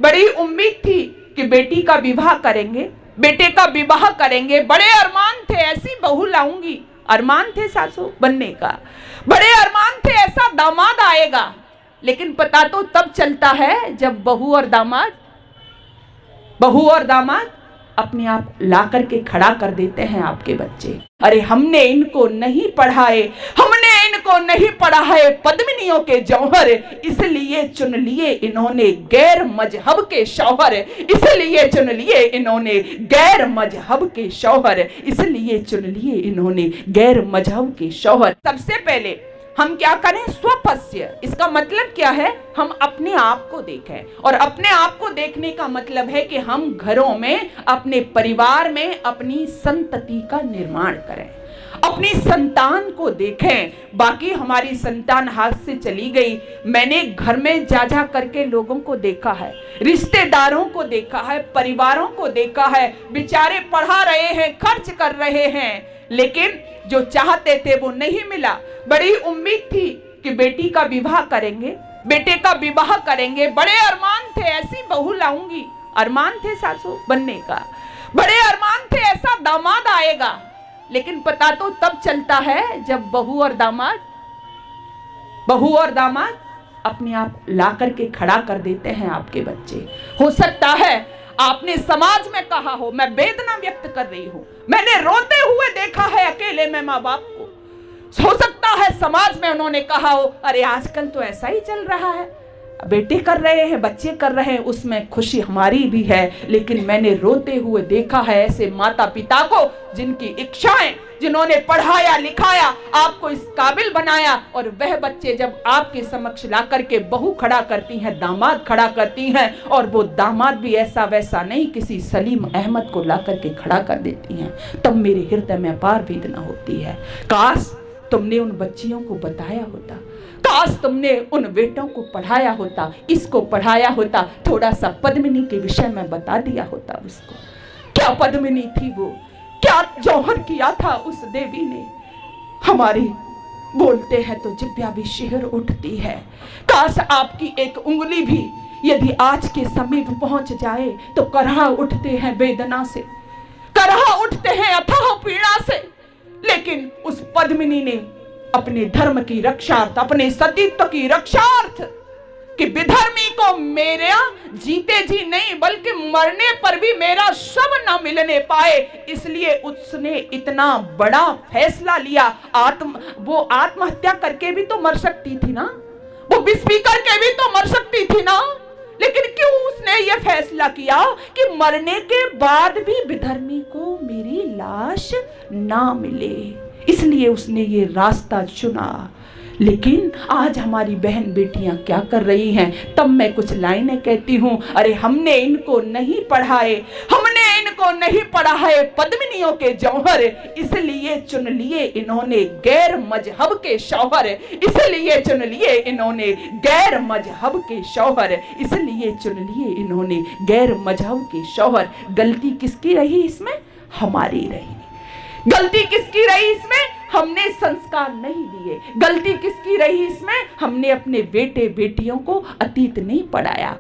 बड़ी उम्मीद थी कि बेटी का विवाह करेंगे, बेटे का विवाह करेंगे। बड़े अरमान थे, ऐसी बहू लाऊंगी। अरमान थे सासू बनने का, बड़े अरमान थे ऐसा दामाद आएगा। लेकिन पता तो तब चलता है जब बहू और दामाद अपने आप ला करके खड़ा कर देते हैं आपके बच्चे। अरे हमने इनको नहीं पढ़ाए, पद्मिनियों के जौहर, इसलिए चुन लिए इन्होंने गैर मजहब के शौहर, इसलिए चुन लिए इन्होंने गैर मजहब के शौहर, इसलिए चुन लिए इन्होंने गैर मजहब के शौहर। सबसे पहले हम क्या करें? स्वपस्य। इसका मतलब क्या है? हम अपने आप को देखें। और अपने आप को देखने का मतलब है कि हम घरों में, अपने परिवार में अपनी संतति का निर्माण करें, अपनी संतान को देखें। बाकी हमारी संतान हाथ से चली गई। मैंने घर में जा करके लोगों को देखा है, रिश्तेदारों को देखा है, परिवारों को देखा है, बेचारे पढ़ा रहे हैं, खर्च कर रहे हैं, लेकिन जो चाहते थे वो नहीं मिला। बड़ी उम्मीद थी कि बेटी का विवाह करेंगे, बेटे का विवाह करेंगे। बड़े अरमान थे, ऐसी बहू लाऊंगी। अरमान थे सासू बनने का, बड़े अरमान थे ऐसा दामाद आएगा। लेकिन पता तो तब चलता है जब बहू और दामाद अपने आप ला करके खड़ा कर देते हैं आपके बच्चे। हो सकता है आपने समाज में कहा हो, मैं वेदना व्यक्त कर रही हूं, मैंने रोते हुए देखा है अकेले में माँ बाप को। हो सकता है समाज में उन्होंने कहा हो, अरे आजकल तो ऐसा ही चल रहा है, बेटे कर रहे हैं, बच्चे कर रहे हैं, उसमें खुशी हमारी भी है। लेकिन मैंने रोते हुए देखा है ऐसे माता पिता को जिनकी इच्छाएं, जिन्होंने पढ़ाया लिखाया, आपको इस काबिल बनाया, और वह बच्चे जब आपके समक्ष ला करके बहू खड़ा करती हैं, दामाद खड़ा करती हैं, और वो दामाद भी ऐसा वैसा नहीं, किसी सलीम अहमद को ला करके खड़ा कर देती हैं, तब मेरे हृदय में अपार वेदना होती है। काश तुमने उन बच्चियों को बताया होता, काश तुमने उन बेटों को पढ़ाया होता, इसको पढ़ाया होता, थोड़ा सा पद्मिनी के विषय में बता दिया होता उसको। क्या पद्मिनी थी वो, क्या जौहर किया था उस देवी ने। हमारी बोलते हैं तो जिब्या भी शिहर उठती है। काश आपकी एक उंगली भी यदि आज के समीप पहुंच जाए तो करहा उठते हैं वेदना से, करहा उठते हैं अथाह पीड़ा से। लेकिन उस पद्मिनी ने अपने धर्म की रक्षार्थ, अपने सतीत्व की रक्षार्थ, कि विधर्मी को मेरा जीते जी नहीं बल्कि मरने पर भी मेरा शव न मिलने पाए, इसलिए उसने इतना बड़ा फैसला लिया। वो आत्महत्या करके भी तो मर सकती थी ना, वो विस्फी करके भी तो मर सकती थी ना, लेकिन क्यों उसने ये फैसला किया कि मरने के बाद भी विधर्मी को मेरी लाश ना मिले, इसलिए उसने ये रास्ता चुना। लेकिन आज हमारी बहन बेटियां क्या कर रही हैं? तब मैं कुछ लाइनें कहती हूँ, अरे हमने इनको नहीं पढ़ा है पद्मिनियों के जौहर, इसलिए चुन लिए इन्होंने गैर मजहब के शौहर, इसलिए चुन लिए इन्होंने गैर मजहब के शौहर, इसलिए चुन लिए इन्होंने गैर मजहब के शौहर। गलती किसकी रही इसमें? हमारी रही। गलती किसकी रही इसमें? हमने संस्कार नहीं दिए। गलती किसकी रही इसमें? हमने अपने बेटे बेटियों को अतीत नहीं पढ़ाया।